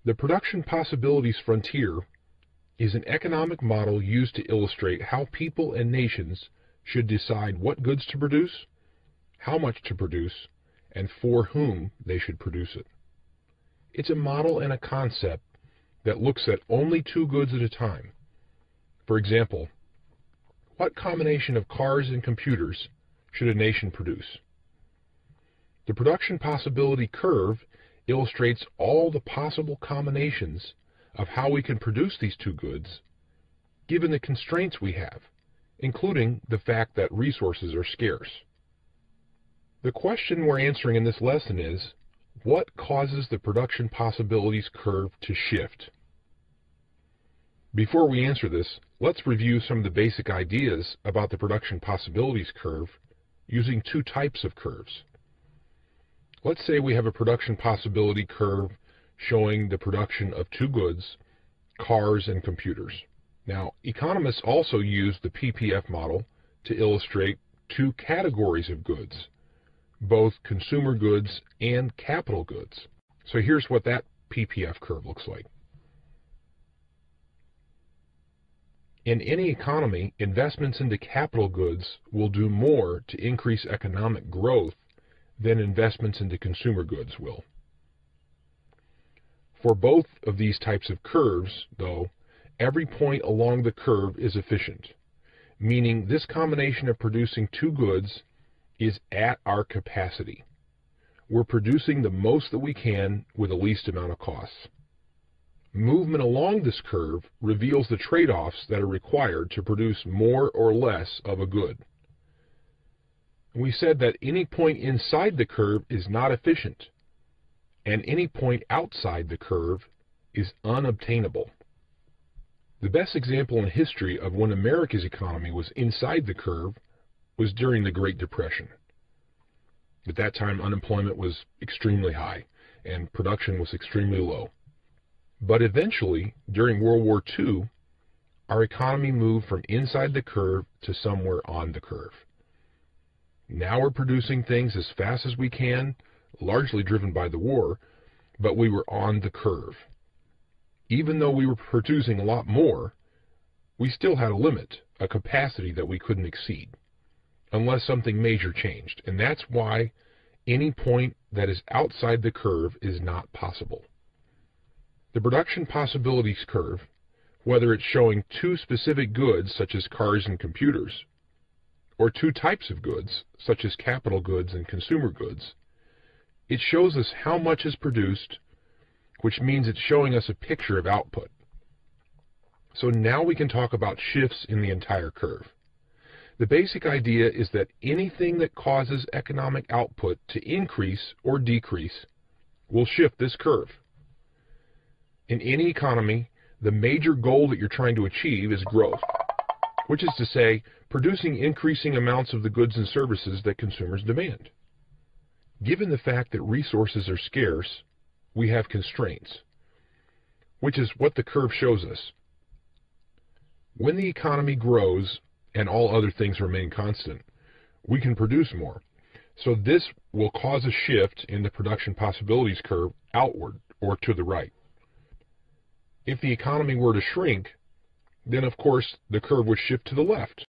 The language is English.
The production possibilities frontier is an economic model used to illustrate how people and nations should decide what goods to produce, how much to produce, and for whom they should produce it. It's a model and a concept that looks at only two goods at a time. For example, what combination of cars and computers should a nation produce? The production possibility curve illustrates all the possible combinations of how we can produce these two goods, given the constraints we have, including the fact that resources are scarce. The question we're answering in this lesson is, what causes the production possibilities curve to shift? Before we answer this, let's review some of the basic ideas about the production possibilities curve using two types of curves. Let's say we have a production possibility curve showing the production of two goods, cars and computers. Now, economists also use the PPF model to illustrate two categories of goods, both consumer goods and capital goods. So here's what that PPF curve looks like. In any economy, investments into capital goods will do more to increase economic growth than investments into consumer goods will. For both of these types of curves, though, every point along the curve is efficient, meaning this combination of producing two goods is at our capacity. We're producing the most that we can with the least amount of costs. Movement along this curve reveals the trade-offs that are required to produce more or less of a good. We said that any point inside the curve is not efficient, and any point outside the curve is unobtainable. The best example in history of when America's economy was inside the curve was during the Great Depression. At that time, unemployment was extremely high, and production was extremely low. But eventually, during World War II, our economy moved from inside the curve to somewhere on the curve. Now we're producing things as fast as we can, largely driven by the war, but we were on the curve. Even though we were producing a lot more, we still had a limit, a capacity that we couldn't exceed, unless something major changed. And that's why any point that is outside the curve is not possible. The production possibilities curve, whether it's showing two specific goods such as cars and computers, or two types of goods such as capital goods and consumer goods, it shows us how much is produced, which means it's showing us a picture of output. So now we can talk about shifts in the entire curve. The basic idea is that anything that causes economic output to increase or decrease will shift this curve. In any economy, the major goal that you're trying to achieve is growth, which is to say, producing increasing amounts of the goods and services that consumers demand. Given the fact that resources are scarce, we have constraints, which is what the curve shows us. When the economy grows and all other things remain constant, we can produce more. So this will cause a shift in the production possibilities curve outward or to the right. If the economy were to shrink, then of course the curve would shift to the left.